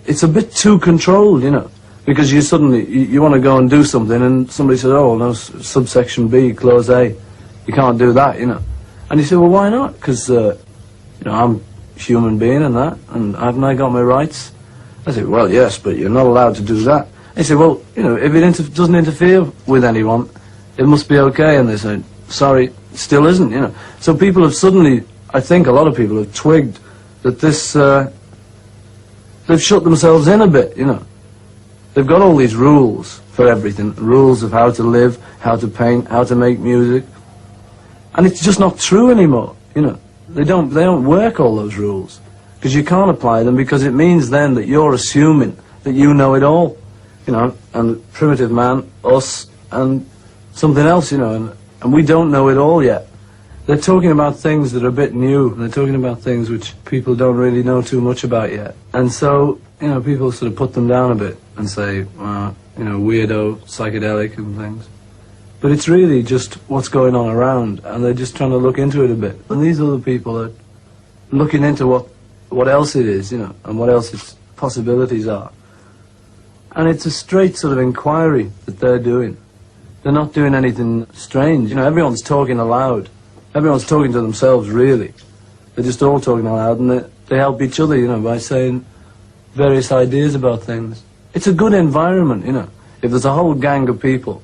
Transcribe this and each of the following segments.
it's a bit too controlled, you know, because you suddenly, you want to go and do something and somebody says, oh, no, subsection B, clause A, you can't do that, you know. And you say, well, why not? Because, you know, I'm a human being and that, and haven't I got my rights? I say, well, yes, but you're not allowed to do that. And you say, well, you know, if it doesn't interfere with anyone, it must be okay. And they say, sorry, it still isn't, you know. So people have suddenly, I think a lot of people have twigged that this, they've shut themselves in a bit, you know. They've got all these rules for everything, rules of how to live, how to paint, how to make music. And it's just not true anymore, you know. They don't work, all those rules, because you can't apply them, because it means then that you're assuming that you know it all, you know, and primitive man, us, and something else, you know, and we don't know it all yet. They're talking about things that are a bit new, and they're talking about things which people don't really know too much about yet. And so, you know, people sort of put them down a bit and say, well, you know, weirdo, psychedelic and things. But it's really just what's going on around, and they're just trying to look into it a bit. And these other people are looking into what else it is, you know, and what else its possibilities are. And it's a straight sort of inquiry that they're doing. They're not doing anything strange. You know, everyone's talking aloud. Everyone's talking to themselves, really. They're just all talking aloud, and they help each other, you know, by saying various ideas about things. It's a good environment, you know. If there's a whole gang of people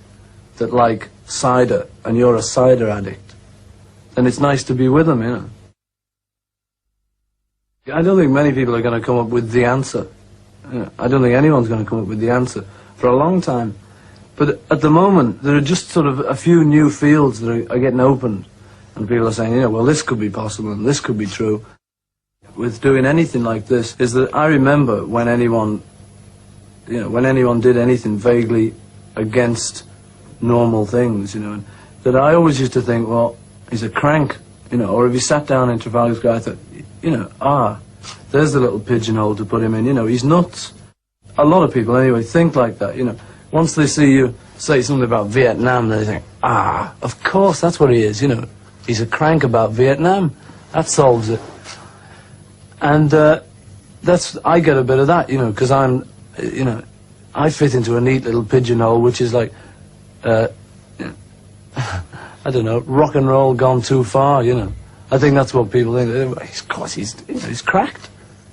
that like cider, and you're a cider addict, then it's nice to be with them, you know. I don't think many people are going to come up with the answer. You know, I don't think anyone's going to come up with the answer for a long time. But at the moment, there are just sort of a few new fields that are getting opened. And people are saying, you know, well, this could be possible and this could be true. With doing anything like this, is that I remember when anyone, you know, when anyone did anything vaguely against normal things, you know, that I always used to think, well, he's a crank, you know, or if he sat down in Trafalgar Square, I thought, you know, there's the little pigeonhole to put him in, you know, he's nuts. A lot of people, anyway, think like that, you know. Once they see you say something about Vietnam, they think, of course, that's what he is, you know. He's a crank about Vietnam. That solves it. And I get a bit of that, you know, because I'm, you know, I fit into a neat little pigeonhole, which is like, I don't know, rock and roll gone too far, you know. I think that's what people think. Of course, he's cracked.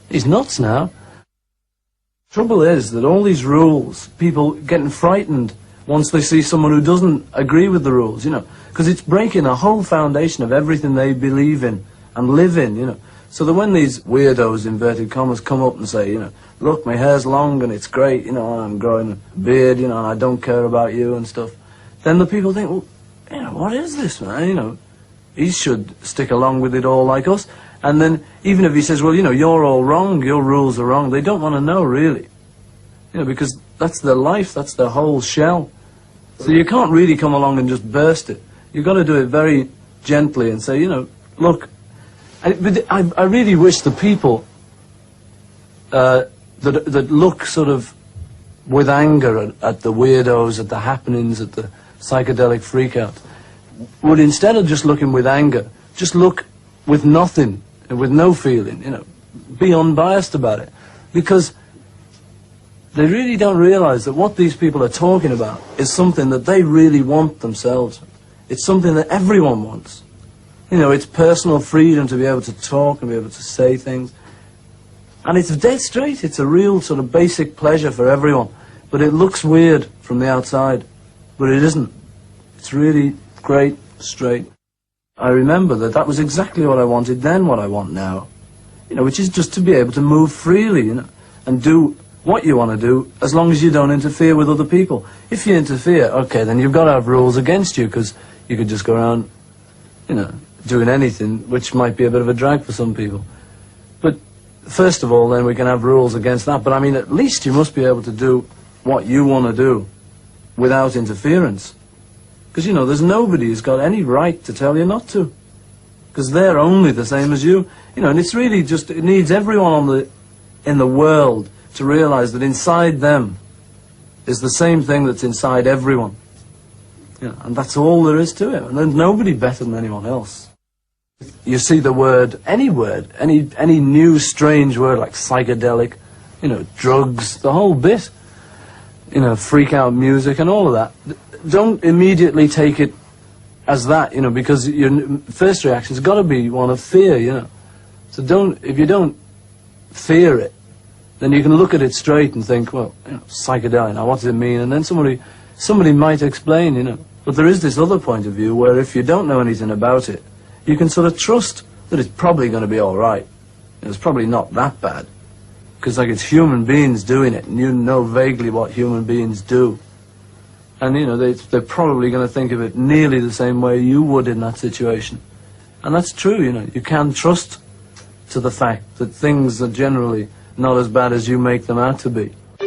He's nuts now. Trouble is that all these rules, people getting frightened once they see someone who doesn't agree with the rules, you know, because it's breaking a whole foundation of everything they believe in and live in, you know. So that when these weirdos, inverted commas, come up and say, you know, look, my hair's long and it's great, you know, and I'm growing a beard, you know, and I don't care about you and stuff, then the people think, well, you know, what is this, man, you know? He should stick along with it all like us. And then even if he says, well, you know, you're all wrong, your rules are wrong, they don't want to know, really. You know, because that's their life, that's their whole shell. So you can't really come along and just burst it. You've got to do it very gently and say, you know, look, I really wish the people that look sort of with anger at the weirdos, at the happenings, at the psychedelic freakouts, would instead of just looking with anger, just look with nothing, with no feeling, you know, be unbiased about it. Because they really don't realize that what these people are talking about is something that they really want themselves. It's something that everyone wants. You know, it's personal freedom to be able to talk and be able to say things. And it's dead straight. It's a real sort of basic pleasure for everyone. But it looks weird from the outside. But it isn't. It's really great, straight. I remember that was exactly what I wanted then, what I want now. You know, which is just to be able to move freely, you know, and do what you want to do, as long as you don't interfere with other people. If you interfere, okay, then you've got to have rules against you, because you could just go around, you know, doing anything, which might be a bit of a drag for some people. But first of all, then we can have rules against that. But I mean, at least you must be able to do what you want to do without interference. Because, you know, there's nobody who's got any right to tell you not to. Because they're only the same as you. You know, and it's really just, it needs everyone in the world to realize that inside them is the same thing that's inside everyone. You know, and that's all there is to it. And there's nobody better than anyone else. You see the word, any new strange word like psychedelic, you know, drugs, the whole bit. You know, freak out music and all of that. Don't immediately take it as that, you know, because your first reaction's got to be one of fear, you know. So if you don't fear it, then you can look at it straight and think, well, you know, psychedelic, now what does it mean? And then somebody might explain, you know. But there is this other point of view where if you don't know anything about it, you can sort of trust that it's probably going to be all right. It's probably not that bad. Because, like, it's human beings doing it, and you know vaguely what human beings do. And, you know, they're probably going to think of it nearly the same way you would in that situation. And that's true, you know. You can trust to the fact that things are generally not as bad as you make them out to be.